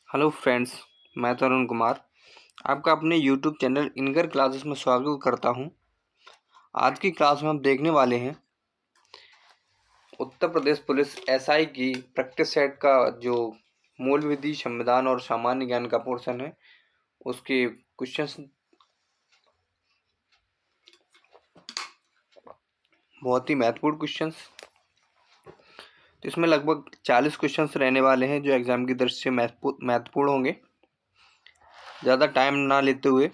Hello friends, मैं तरुण कुमार आपका अपने यूट्यूब चैनल इनकर क्लासेस में स्वागत करता हूं। आज की क्लास में हम देखने वाले हैं उत्तर प्रदेश पुलिस एसआई की प्रैक्टिस सेट का जो मूल विधि, संविधान और सामान्य ज्ञान का पोर्शन है उसके क्वेश्चंस। बहुत ही महत्वपूर्ण क्वेश्चंस। तो इसमें लगभग 40 क्वेश्चंस रहने वाले हैं जो एग्जाम की दृष्टि से महत्वपूर्ण होंगे। ज़्यादा टाइम ना लेते हुए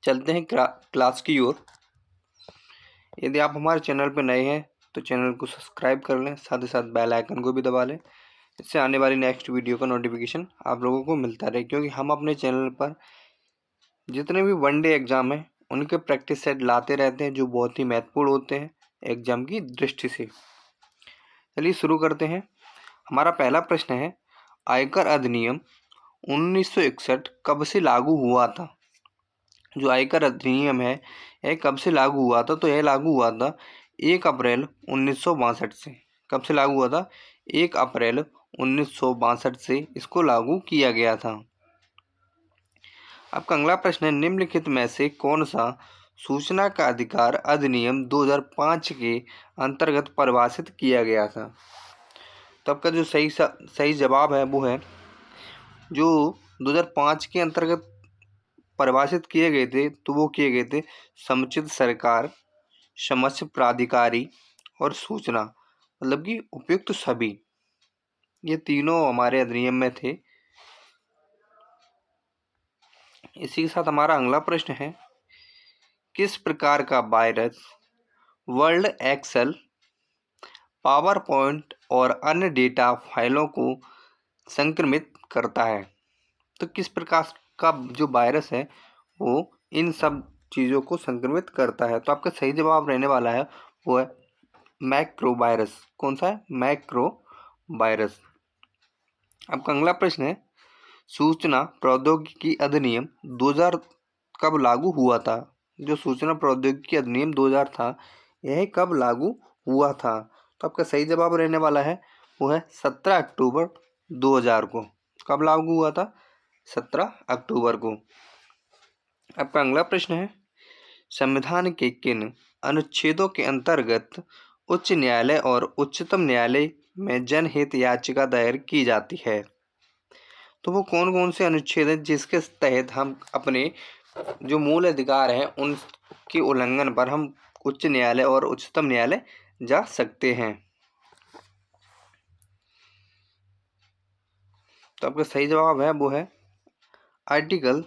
चलते हैं क्लास की ओर। यदि आप हमारे चैनल पर नए हैं तो चैनल को सब्सक्राइब कर लें, साथ ही साथ बेल आइकन को भी दबा लें। इससे आने वाली नेक्स्ट वीडियो का नोटिफिकेशन आप लोगों को मिलता रहे, क्योंकि हम अपने चैनल पर जितने भी वनडे एग्ज़ाम हैं उनके प्रैक्टिस सेट लाते रहते हैं जो बहुत ही महत्वपूर्ण होते हैं एग्ज़ाम की दृष्टि से। चलिए शुरू करते हैं। हमारा पहला प्रश्न है, आयकर अधिनियम 1961 कब से लागू हुआ था? जो आयकर अधिनियम है यह कब से लागू हुआ था? तो यह लागू हुआ था 1 अप्रैल 1962 से। कब से लागू हुआ था? 1 अप्रैल 1962 से इसको लागू किया गया था। आपका अगला प्रश्न है, निम्नलिखित में से कौन सा सूचना का अधिकार अधिनियम 2005 के अंतर्गत परिभाषित किया गया था? तो आपका जो सही जवाब है वो है जो 2005 के अंतर्गत परिभाषित किए गए थे, तो वो किए गए थे समुचित सरकार, समक्ष प्राधिकारी और सूचना, मतलब कि उपयुक्त सभी। ये तीनों हमारे अधिनियम में थे। इसी के साथ हमारा अगला प्रश्न है, किस प्रकार का virus Word Excel, PowerPoint और अन्य डेटा फाइलों को संक्रमित करता है? तो किस प्रकार का जो वायरस है वो इन सब चीज़ों को संक्रमित करता है? तो आपका सही जवाब रहने वाला है वो है मैक्रो वायरस। कौन सा है? Macro virus. आपका अगला प्रश्न है, सूचना प्रौद्योगिकी अधिनियम 2000 कब लागू हुआ था? जो सूचना प्रौद्योगिकी अधिनियम 2000 था यह कब लागू हुआ था? तो आपका सही जवाब रहने वाला है वो है 17 अक्टूबर 2000 को। कब लागू हुआ था? 17 अक्टूबर को। आपका अगला प्रश्न है, संविधान के किन अनुच्छेदों के अंतर्गत उच्च न्यायालय और उच्चतम न्यायालय में जनहित याचिका दायर की जाती है? तो वो कौन कौन से अनुच्छेद हैं जिसके तहत हम अपने जो मूल अधिकार हैं उनके उल्लंघन पर हम उच्च न्यायालय और उच्चतम न्यायालय जा सकते हैं? तो आपका सही जवाब है वो है आर्टिकल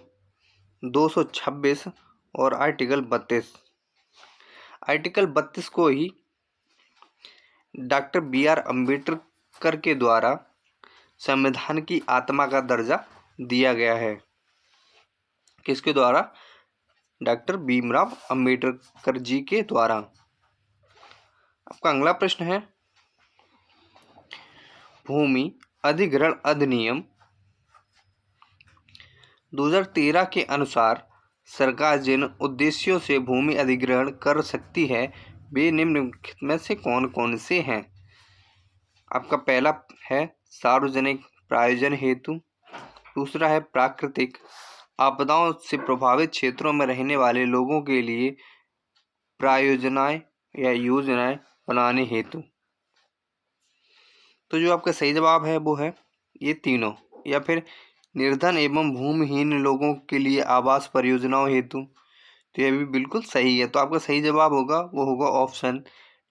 226 और आर्टिकल 32। आर्टिकल 32 को ही डॉक्टर बी आर अम्बेडकर के द्वारा संविधान की आत्मा का दर्जा दिया गया है। किसके द्वारा? डॉक्टर भीमराव अम्बेडकर जी के द्वारा। आपका अगला प्रश्न है, भूमि अधिग्रहण अधिनियम 2013 के अनुसार सरकार जिन उद्देश्यों से भूमि अधिग्रहण कर सकती है वे निम्नलिखित में से कौन कौन से हैं? आपका पहला है सार्वजनिक प्रयोजन हेतु, दूसरा है प्राकृतिक आपदाओं से प्रभावित क्षेत्रों में रहने वाले लोगों के लिए प्रायोजनाएं या योजनाएं बनाने हेतु। तो जो आपका सही जवाब है वो है ये तीनों, या फिर निर्धन एवं भूमिहीन लोगों के लिए आवास परियोजनाओं हेतु। तो यह भी बिल्कुल सही है। तो आपका सही जवाब होगा वो होगा ऑप्शन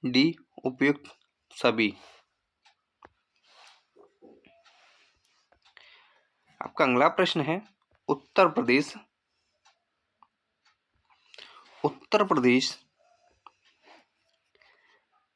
डी, उपयुक्त सभी। आपका अगला प्रश्न है, उत्तर प्रदेश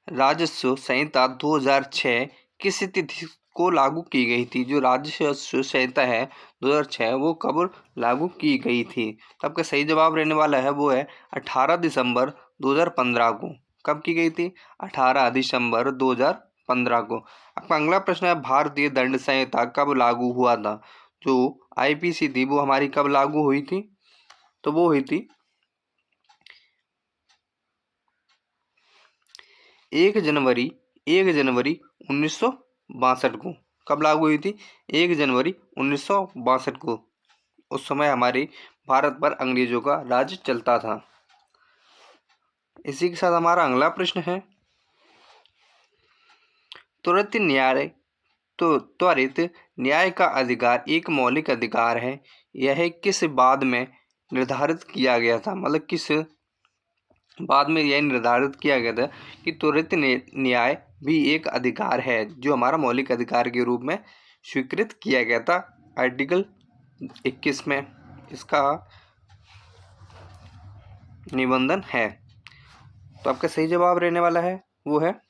राजस्व संहिता 2006 किस तिथि को लागू की गई थी? जो राजस्व संहिता है 2006 वो कब लागू की गई थी? तो आपका सही जवाब रहने वाला है वो है 18 दिसंबर 2015 को। कब की गई थी? 18 दिसंबर 2015 को। आपका अगला प्रश्न है, भारतीय दंड संहिता कब लागू हुआ था? जो आईपीसी थी वो हमारी कब लागू हुई थी? तो वो हुई थी 1 जनवरी 1962 को। कब लागू हुई थी? 1 जनवरी 1962 को। उस समय हमारे भारत पर अंग्रेजों का राज चलता था। इसी के साथ हमारा अगला प्रश्न है, त्वरित न्याय तो त्वरित न्याय का अधिकार एक मौलिक अधिकार है। यह किस बाद में निर्धारित किया गया था? मतलब किस बाद में यह निर्धारित किया गया था कि त्वरित न्याय भी एक अधिकार है जो हमारा मौलिक अधिकार के रूप में स्वीकृत किया गया था आर्टिकल 21 में। इसका निबंधन है। तो आपका सही जवाब रहने वाला है वो है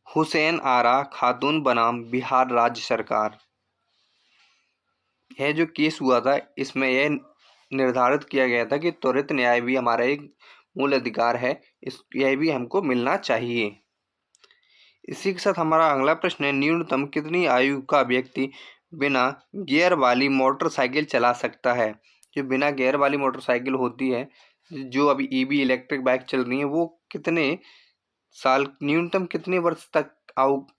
हुसैन आरा खातून बनाम बिहार राज्य सरकार। यह जो केस हुआ था इसमें यह निर्धारित किया गया था कि त्वरित न्याय भी हमारा एक मूल अधिकार है, यह भी हमको मिलना चाहिए। इसी के साथ हमारा अगला प्रश्न है, न्यूनतम कितनी आयु का व्यक्ति बिना गियर वाली मोटरसाइकिल चला सकता है? जो बिना गियर वाली मोटरसाइकिल होती है, जो अभी ईवी इलेक्ट्रिक बाइक चल रही है, वो कितने साल, न्यूनतम कितने वर्ष तक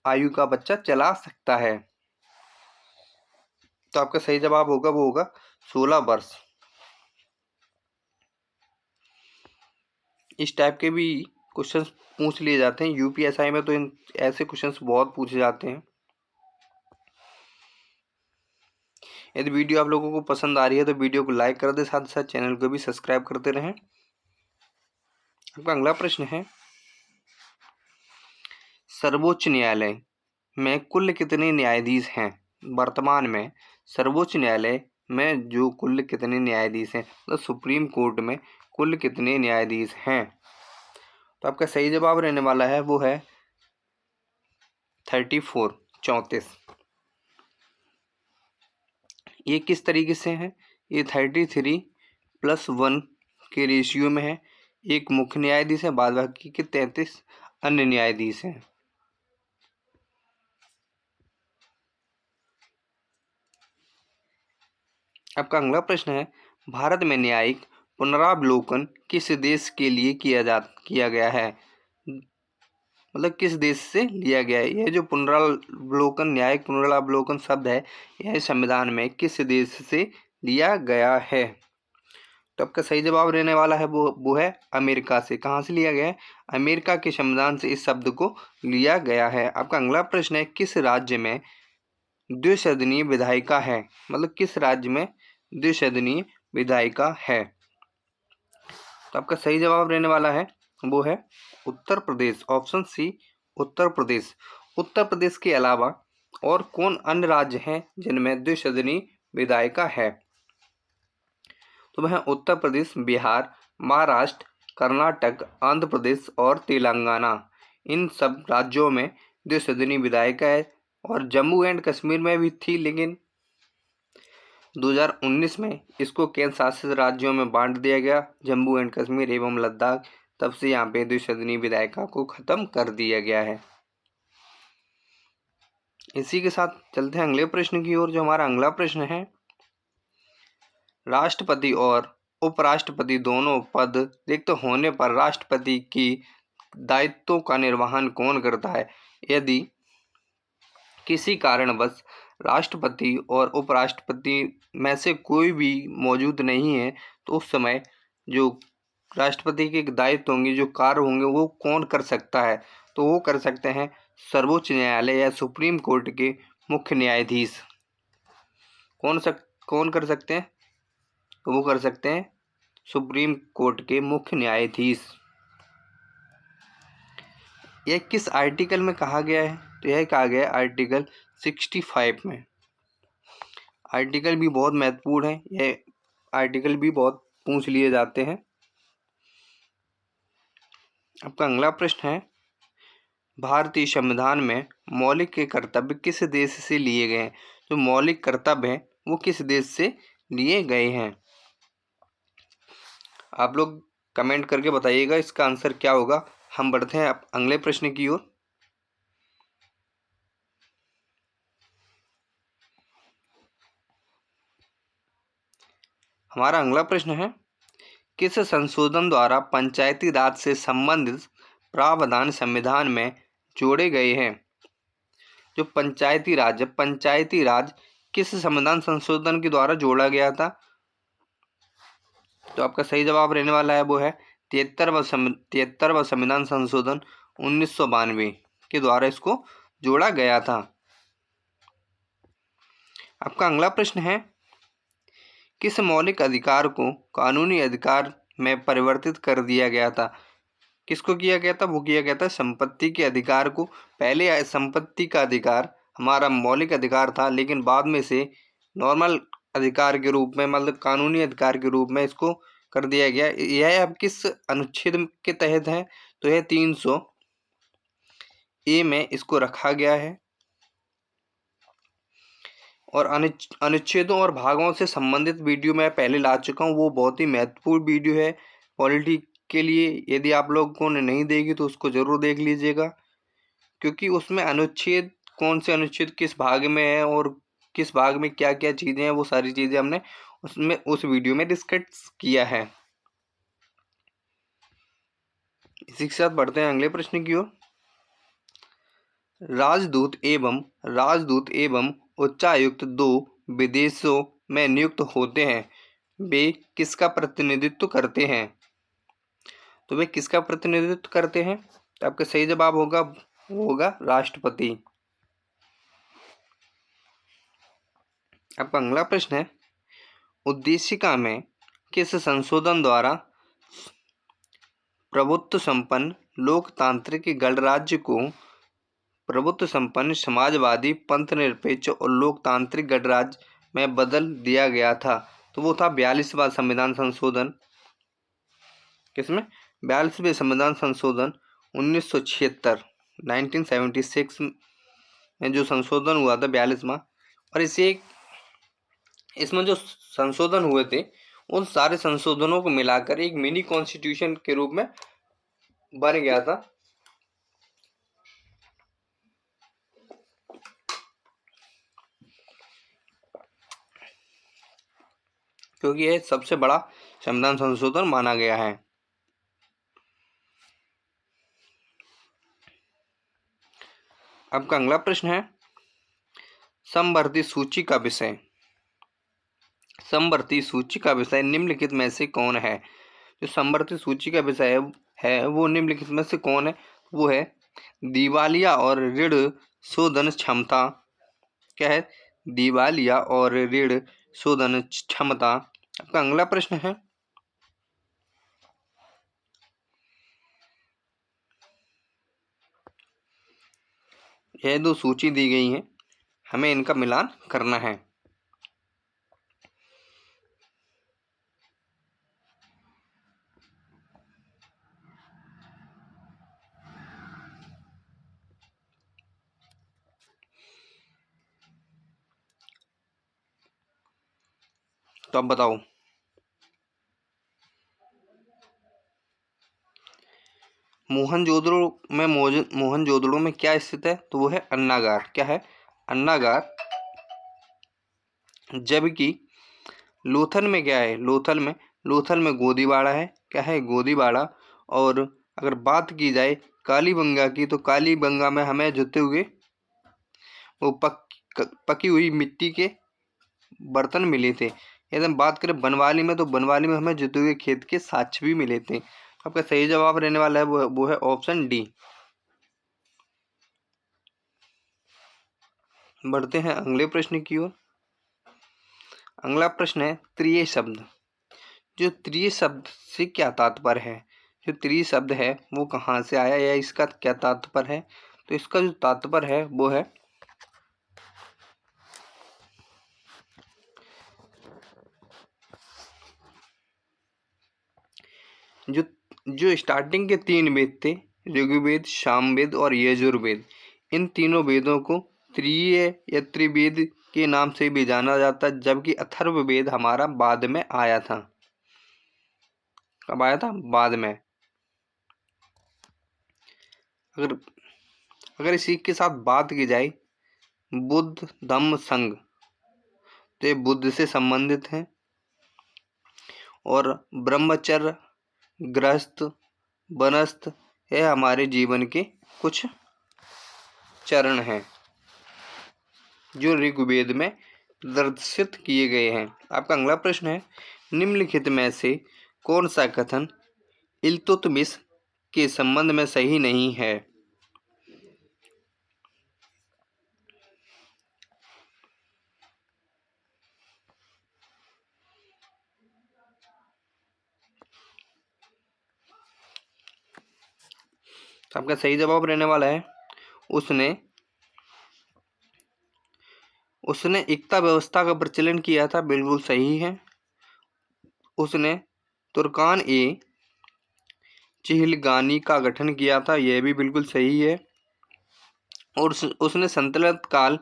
आयु का बच्चा चला सकता है? तो आपका सही जवाब होगा वो होगा 16 वर्ष। इस टाइप के भी क्वेश्चंस पूछ लिए जाते हैं यूपीएसआई में, तो इन ऐसे क्वेश्चंस बहुत पूछे जाते हैं। यदि वीडियो आप लोगों को पसंद आ रही है तो वीडियो को लाइक कर दें, साथ साथ चैनल को भी सब्सक्राइब करते रहें। आपका अगला प्रश्न है, सर्वोच्च न्यायालय में कुल कितने न्यायाधीश हैं? वर्तमान में सर्वोच्च न्यायालय में जो कुल कितने न्यायाधीश हैं, मतलब सुप्रीम कोर्ट में कुल कितने न्यायाधीश हैं? तो आपका सही जवाब रहने वाला है वो है 34। ये किस तरीके से है? ये 33+1 के रेशियो में है। एक मुख्य न्यायाधीश है, बाद बाकी के 33 अन्य न्यायाधीश हैं। आपका अगला प्रश्न है, भारत में न्यायिक पुनरावलोकन किस देश के लिए किया गया है? मतलब किस देश से लिया गया है? यह जो पुनरावलोकन, न्यायिक पुनरावलोकन शब्द है, यह संविधान में किस देश से लिया गया है? तो आपका सही जवाब रहने वाला है वो है अमेरिका से। कहाँ से लिया गया है? अमेरिका के संविधान से इस शब्द को लिया गया है। आपका अगला प्रश्न है, किस राज्य में द्विसदनीय विधायिका है? मतलब किस राज्य में द्विसदनीय विधायिका है? तो आपका सही जवाब रहने वाला है वो है उत्तर प्रदेश। Option C, Uttar Pradesh. उत्तर प्रदेश के अलावा और कौन अन्य राज्य हैं जिनमें द्विसदनीय विधायिका है? तो वह उत्तर प्रदेश, बिहार, महाराष्ट्र, कर्नाटक, आंध्र प्रदेश और तेलंगाना। इन सब राज्यों में द्विसदनीय विधायिका है। और जम्मू एंड कश्मीर में भी थी, लेकिन 2019 में इसको केंद्र शासित राज्यों में बांट दिया गया, जम्मू एंड कश्मीर एवं लद्दाख। तब से यहाँ पे द्विसदनीय विधायिका को खत्म कर दिया गया है। इसी के साथ चलते हैं अगले प्रश्न की ओर। जो हमारा अगला प्रश्न है, राष्ट्रपति और उपराष्ट्रपति दोनों पद रिक्त होने पर राष्ट्रपति की दायित्वों का निर्वहन कौन करता है? यदि किसी कारणवश राष्ट्रपति और उपराष्ट्रपति में से कोई भी मौजूद नहीं है, तो उस समय जो राष्ट्रपति के दायित्व होंगे, जो कार्य होंगे, वो कौन कर सकता है? तो वो कर सकते हैं सर्वोच्च न्यायालय या सुप्रीम कोर्ट के मुख्य न्यायाधीश। कौन कर सकते हैं? तो वो कर सकते हैं सुप्रीम कोर्ट के मुख्य न्यायाधीश। यह किस आर्टिकल में कहा गया है? तो यह कहा गया है आर्टिकल 65 में। आर्टिकल भी बहुत महत्वपूर्ण है, यह आर्टिकल भी बहुत पूछ लिए जाते हैं। आपका अगला प्रश्न है, भारतीय संविधान में मौलिक के कर्तव्य किस देश से लिए गए हैं? जो मौलिक कर्तव्य हैं वो किस देश से लिए गए हैं? आप लोग कमेंट करके बताइएगा इसका आंसर क्या होगा। हम बढ़ते हैं अगले प्रश्न की ओर। हमारा अगला प्रश्न है, किस संशोधन द्वारा पंचायती राज से संबंधित प्रावधान संविधान में जोड़े गए हैं? जो पंचायती राज है, पंचायती राज किस संविधान संशोधन के द्वारा जोड़ा गया था? तो आपका सही जवाब रहने वाला है वो है 73वां संविधान संशोधन 1992 के द्वारा इसको जोड़ा गया था। आपका अगला प्रश्न है, किस मौलिक अधिकार को कानूनी अधिकार में परिवर्तित कर दिया गया था? किसको किया गया था? वो किया गया था संपत्ति के अधिकार को। पहले संपत्ति का अधिकार हमारा मौलिक अधिकार था, लेकिन बाद में से नॉर्मल अधिकार के रूप में, मतलब कानूनी अधिकार के रूप में इसको कर दिया गया। यह अब किस अनुच्छेद के तहत है? तो यह 300A में इसको रखा गया है। और अनुच्छेदों और भागों से संबंधित वीडियो मैं पहले ला चुका हूँ, वो बहुत ही महत्वपूर्ण वीडियो है पॉलिटी के लिए। यदि आप लोगों ने नहीं देखी तो उसको जरूर देख लीजिएगा, क्योंकि उसमें अनुच्छेद, कौन से अनुच्छेद किस भाग में है और किस भाग में क्या क्या चीज़ें हैं, वो सारी चीज़ें हमने उसमें उस वीडियो में डिस्कस किया है। इसी के साथ बढ़ते हैं अगले प्रश्न की ओर। राजदूत एवं उच्चायुक्त 2 विदेशों में नियुक्त होते हैं, वे किसका प्रतिनिधित्व करते हैं? तो वे किसका प्रतिनिधित्व करते हैं? तो आपका सही जवाब होगा राष्ट्रपति। आपका अगला प्रश्न है, उद्देशिका में किस संशोधन द्वारा प्रभुत्व संपन्न लोकतांत्रिक गणराज्य को प्रभुत्व संपन्न समाजवादी पंथनिरपेक्ष और लोकतांत्रिक गणराज्य में बदल दिया गया था? तो वो था 42वां संविधान संशोधन। किसमें? 42वें संविधान संशोधन 1976 में जो संशोधन हुआ था 42वां। और इसमें जो संशोधन हुए थे उन सारे संशोधनों को मिलाकर एक मिनी कॉन्स्टिट्यूशन के रूप में बन गया था। क्योंकि यह सबसे बड़ा संविधान संशोधन माना गया है। आपका अगला प्रश्न है, समवर्ती सूची का विषय निम्नलिखित में से कौन है? जो समवर्ती सूची का विषय है वो निम्नलिखित में से कौन है? वो है दिवालिया और ऋण शोधन क्षमता। क्या है? दिवालिया और ऋण शोधन क्षमता। आपका अगला प्रश्न है, यह 2 सूची दी गई है, हमें इनका मिलान करना है। तो अब बताओ, मोहनजोदड़ो में क्या स्थित है? तो वो है अन्नागार। क्या है? अन्नागार। जबकि लोथल में क्या है? लोथल में गोदीबाड़ा है। क्या है? गोदीबाड़ा। और अगर बात की जाए कालीबंगा की, तो कालीबंगा में हमें जुते हुए वो पकी हुई मिट्टी के बर्तन मिले थे। यदि हम बात करें बनवाली में, तो बनवाली में हमें जुते हुए खेत के साक्ष्य भी मिले थे। आपका सही जवाब रहने वाला है वो है ऑप्शन डी। बढ़ते हैं अगले प्रश्न की ओर। अगला प्रश्न है, त्रिय शब्द। जो त्रिय शब्द से क्या तात्पर्य है? जो त्रिय शब्द है वो कहाँ से आया या इसका क्या तात्पर्य है? तो इसका जो तात्पर्य है वो है जो स्टार्टिंग के 3 वेद थे, ऋग्वेद, सामवेद और यजुर्वेद, इन तीनों वेदों को त्रिय या त्रिवेद के नाम से भी जाना जाता है। जबकि अथर्ववेद हमारा बाद में आया था। कब आया था? बाद में। अगर इसी के साथ बात की जाए बुद्ध धम्म संघ, तो ये बुद्ध से संबंधित हैं। और ब्रह्मचर्य, गृहस्थ, वनस्थ, ये हमारे जीवन के कुछ चरण हैं। जो ऋग्वेद में प्रदर्शित किए गए हैं। आपका अगला प्रश्न है, निम्नलिखित में से कौन सा कथन इल्तुतमिश के संबंध में सही नहीं है? आपका सही जवाब रहने वाला है, उसने एकता व्यवस्था का प्रचलन किया था। बिल्कुल सही है। उसने तुर्कान ए चिहलगानी का गठन किया था। यह भी बिल्कुल सही है। और उसने सल्तनत काल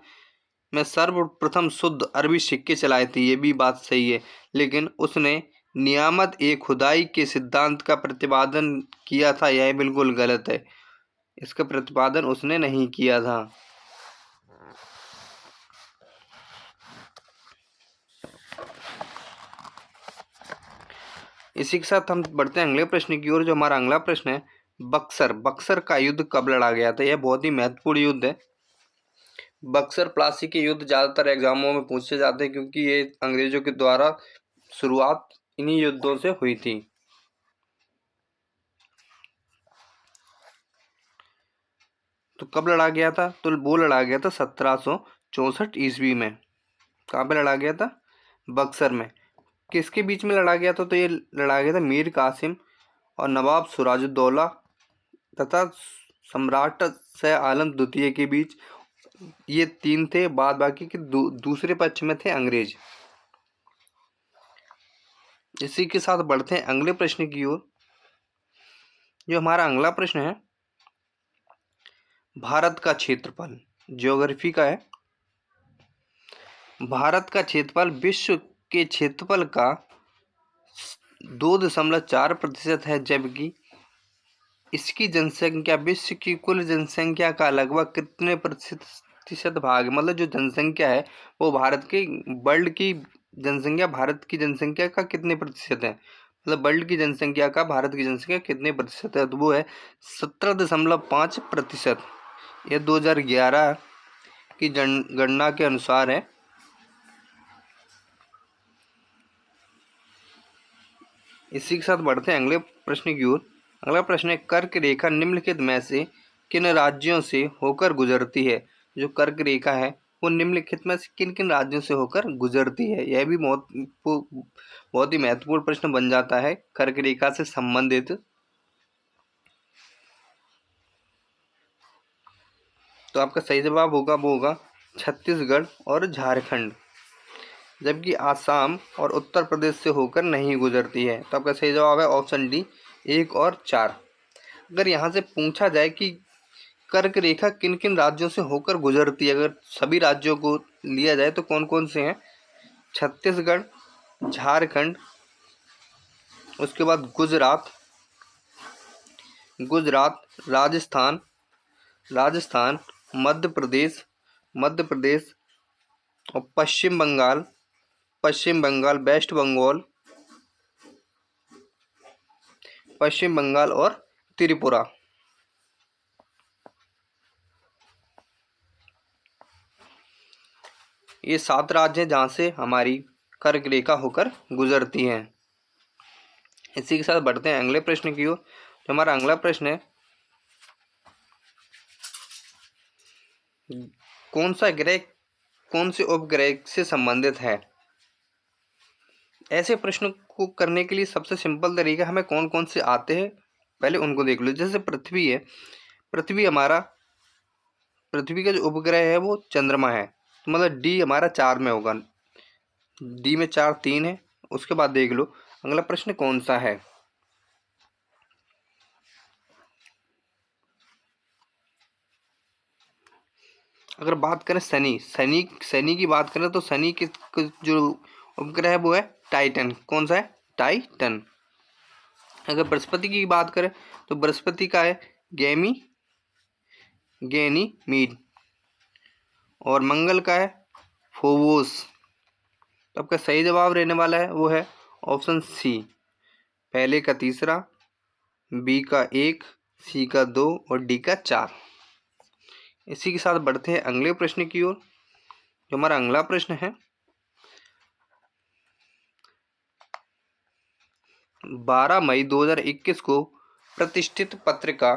में सर्वप्रथम शुद्ध अरबी सिक्के चलाए थे। ये भी बात सही है। लेकिन उसने नियामत ए खुदाई के सिद्धांत का प्रतिपादन किया था। यह बिल्कुल गलत है। इसका प्रतिपादन उसने नहीं किया था। इसी के साथ हम बढ़ते हैं अगले प्रश्न की ओर। जो हमारा अगला प्रश्न है, बक्सर का युद्ध कब लड़ा गया था? यह बहुत ही महत्वपूर्ण युद्ध है। बक्सर प्लासी के युद्ध ज्यादातर एग्जामों में पूछे जाते हैं, क्योंकि ये अंग्रेजों के द्वारा शुरुआत इन्हीं युद्धों से हुई थी। तो कब लड़ा गया था? तो वो लड़ा गया था 1764 ईस्वी में। कहाँ पे लड़ा गया था? बक्सर में। किसके बीच में लड़ा गया था? तो ये लड़ा गया था मीर कासिम और नवाब सिराजुद्दौला तथा सम्राट शाह आलम द्वितीय के बीच। ये तीन थे। बाद बाकी के दूसरे पक्ष में थे अंग्रेज। इसी के साथ बढ़ते हैं अगले प्रश्न की ओर। जो हमारा अगला प्रश्न है, भारत का क्षेत्रफल, ज्योग्राफी का है। भारत का क्षेत्रफल विश्व के क्षेत्रफल का 2.4% है, जबकि इसकी जनसंख्या विश्व की कुल जनसंख्या का लगभग कितने प्रतिशत भाग है? मतलब जो जनसंख्या है वो भारत के वर्ल्ड की जनसंख्या भारत की जनसंख्या का कितने प्रतिशत है? मतलब वर्ल्ड की जनसंख्या का भारत की जनसंख्या कितने प्रतिशत है? तो वो है 17.5%। यह 2011 की जनगणना के अनुसार है। इसी के साथ बढ़ते हैं अगले प्रश्न की ओर। अगला प्रश्न है, कर्क रेखा निम्नलिखित में से किन राज्यों से होकर गुजरती है? जो कर्क रेखा है वो निम्नलिखित में से किन किन राज्यों से होकर गुजरती है? यह भी बहुत ही महत्वपूर्ण प्रश्न बन जाता है कर्क रेखा से संबंधित। तो आपका सही जवाब होगा वो होगा छत्तीसगढ़ और झारखंड, जबकि आसाम और उत्तर प्रदेश से होकर नहीं गुजरती है। तो आपका सही जवाब है ऑप्शन डी, 1 और 4। अगर यहाँ से पूछा जाए कि कर्क रेखा किन किन राज्यों से होकर गुजरती है, अगर सभी राज्यों को लिया जाए तो कौन कौन से हैं? छत्तीसगढ़, झारखंड, उसके बाद गुजरात, राजस्थान, मध्य प्रदेश और पश्चिम बंगाल, पश्चिम बंगाल और त्रिपुरा। ये 7 राज्य हैं जहाँ से हमारी कर्क रेखा होकर गुजरती हैं। इसी के साथ बढ़ते हैं अगले प्रश्न की ओर। जो हमारा अगला प्रश्न है, कौन सा ग्रह कौन से उपग्रह से संबंधित है? ऐसे प्रश्न को करने के लिए सबसे सिंपल तरीका हमें कौन कौन से आते हैं पहले उनको देख लो। जैसे पृथ्वी है, पृथ्वी का जो उपग्रह है वो चंद्रमा है। तो मतलब डी हमारा 4 में होगा। डी में 4 3 है। उसके बाद देख लो अगला प्रश्न कौन सा है। अगर बात करें शनि की बात करें तो शनि के जो उपग्रह है वो है टाइटन। कौन सा है? टाइटन। अगर बृहस्पति की बात करें तो बृहस्पति का है गैनीमीड और मंगल का है फोबोस। तो आपका सही जवाब रहने वाला है वो है ऑप्शन सी, पहले का 3, बी का 1, सी का 2 और डी का 4। इसी के साथ बढ़ते हैं अगले प्रश्न की ओर। जो हमारा अगला प्रश्न है, 12 मई 2021 को प्रतिष्ठित पत्रिका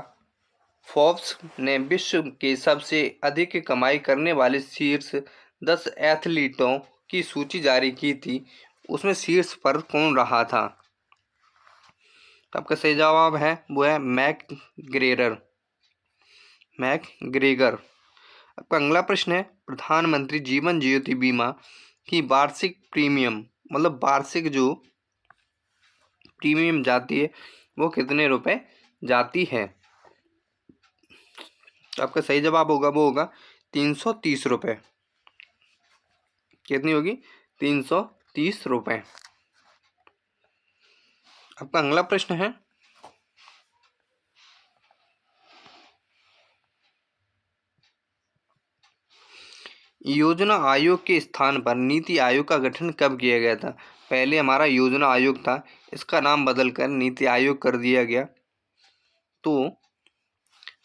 फोर्ब्स ने विश्व के सबसे अधिक कमाई करने वाले शीर्ष 10 एथलीटों की सूची जारी की थी। उसमें शीर्ष पर कौन रहा था? तो आपका सही जवाब है वो है मैकग्रेगर। आपका अगला प्रश्न है, प्रधानमंत्री जीवन ज्योति बीमा की वार्षिक प्रीमियम, मतलब वार्षिक जो प्रीमियम जाती है वो कितने रुपए जाती है? तो आपका सही जवाब होगा वो होगा 330 रुपये। कितनी होगी? 330 रुपये। आपका अगला प्रश्न है, योजना आयोग के स्थान पर नीति आयोग का गठन कब किया गया था? पहले हमारा योजना आयोग था, इसका नाम बदलकर नीति आयोग कर दिया गया। तो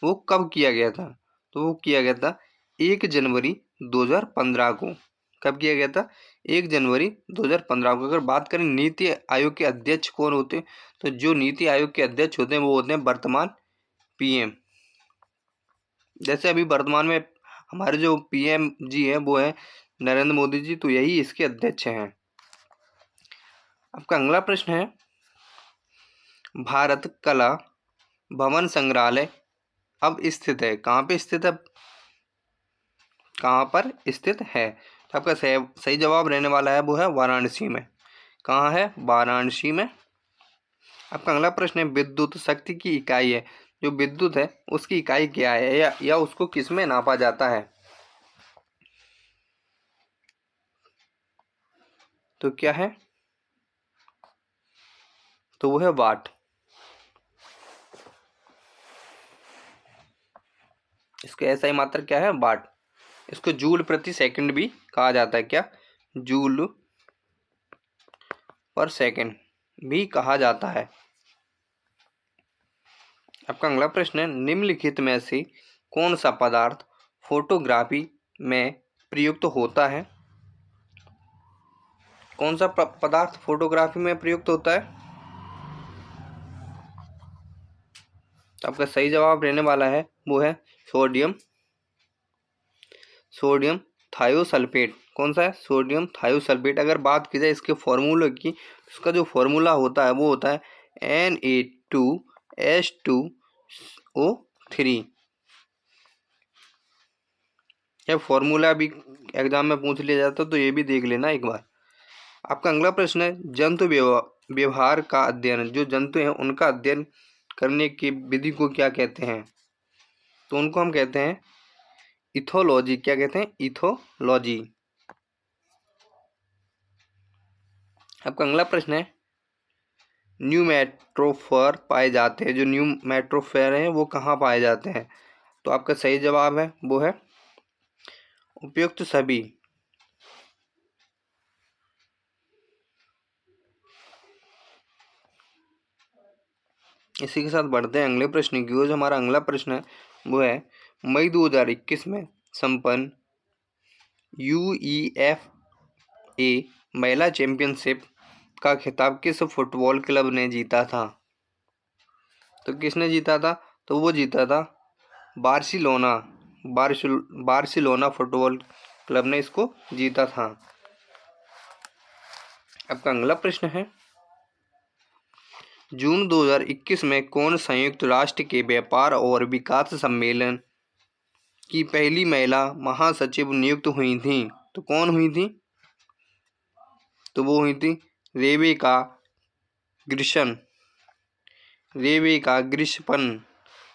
वो कब किया गया था? तो वो किया गया था 1 जनवरी 2015 को। कब किया गया था? 1 जनवरी 2015 को। अगर बात करें नीति आयोग के अध्यक्ष कौन होते हैं, तो जो नीति आयोग के अध्यक्ष होते हैं वो होते हैं वर्तमान पीएम। जैसे अभी वर्तमान में हमारे जो पीएम जी हैं वो है नरेंद्र मोदी जी, तो यही इसके अध्यक्ष हैं। आपका अगला प्रश्न है, भारत कला भवन संग्रहालय अब स्थित है, कहाँ पे स्थित है? कहाँ पर स्थित है? तो आपका सही जवाब रहने वाला है वो है वाराणसी में। कहाँ है? वाराणसी में। आपका अगला प्रश्न है, विद्युत शक्ति की इकाई है, जो विद्युत है उसकी इकाई क्या है, या उसको किस में नापा जाता है? तो क्या है? तो वो है वाट। इसका ऐसा ही मात्रा क्या है? वाट। इसको जूल प्रति सेकंड भी कहा जाता है। क्या? जूल पर सेकंड भी कहा जाता है। आपका अगला प्रश्न है, निम्नलिखित में से कौन सा पदार्थ फोटोग्राफी में प्रयुक्त होता है? कौन सा पदार्थ फोटोग्राफी में प्रयुक्त होता है? तो आपका सही जवाब रहने वाला है वो है सोडियम थायोसल्फेट। कौन सा है? Sodium thiosulphate. अगर बात की जाए इसके फॉर्मूले की, इसका जो फॉर्मूला होता है वो होता है Na2H2O3। यह फॉर्मूला भी एग्जाम में पूछ लिया जाता है, तो ये भी देख लेना एक बार। आपका अगला प्रश्न है, जंतु व्यवहार का अध्ययन, जो जंतु हैं उनका अध्ययन करने की विधि को क्या कहते हैं? तो उनको हम कहते हैं इथोलॉजी। क्या कहते हैं? इथोलॉजी। आपका अगला प्रश्न है, न्यूमेट्रोफर पाए जाते हैं, जो न्यूमेट्रोफर हैं वो कहाँ पाए जाते हैं? तो आपका सही जवाब है वो है उपयुक्त सभी। इसी के साथ बढ़ते हैं अगले प्रश्न की ओर। जो हमारा अगला प्रश्न है वो है, मई 2021 में संपन्न UEFA महिला चैंपियनशिप का खिताब किस फुटबॉल क्लब ने जीता था? तो किसने जीता था? तो वो जीता था बार्सिलोना फुटबॉल क्लब ने इसको जीता था। आपका अगला प्रश्न है, जून 2021 में कौन संयुक्त राष्ट्र के व्यापार और विकास सम्मेलन की पहली महिला महासचिव नियुक्त हुई थी? तो कौन हुई थी? तो वो हुई थी रेवेका ग्रिशपन।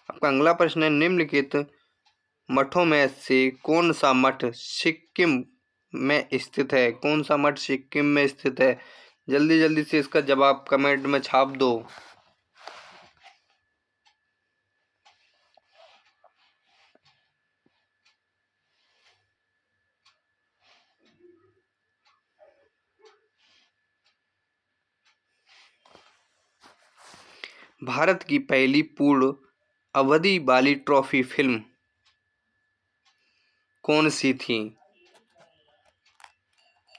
आपका अगला प्रश्न है, निम्नलिखित मठों में से कौन सा मठ सिक्किम में स्थित है? कौन सा मठ सिक्किम में स्थित है? जल्दी जल्दी से इसका जवाब कमेंट में छाप दो। भारत की पहली पूर्ण अवधि वाली ट्रॉफी फिल्म कौन सी थी?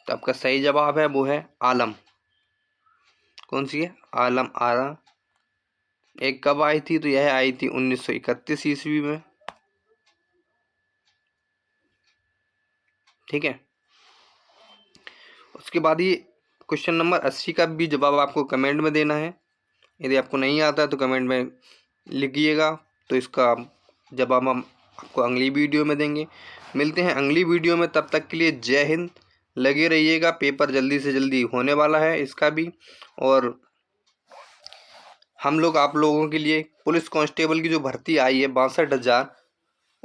तो आपका सही जवाब है वो है आलम। कौन सी है? आलम आरा। एक कब आई थी? तो यह आई थी 1931 ईस्वी में। ठीक है। उसके बाद ये क्वेश्चन नंबर 80 का भी जवाब आपको कमेंट में देना है। यदि आपको नहीं आता है तो कमेंट में लिखिएगा, तो इसका जवाब हम आपको अगली वीडियो में देंगे। मिलते हैं अगली वीडियो में, तब तक के लिए जय हिंद। लगे रहिएगा, पेपर जल्दी से जल्दी होने वाला है इसका भी। और हम लोग आप लोगों के लिए पुलिस कांस्टेबल की जो भर्ती आई है 62,000,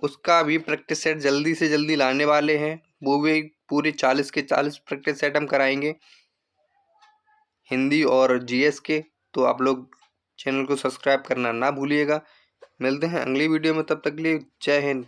उसका भी प्रैक्टिस सेट जल्दी से जल्दी लाने वाले हैं। वो भी पूरे 40 के 40 प्रैक्टिस सेट हम कराएंगे, हिंदी और जीएस के। तो आप लोग चैनल को सब्सक्राइब करना ना भूलिएगा। मिलते हैं अगली वीडियो में, तब तक के लिए जय हिंद।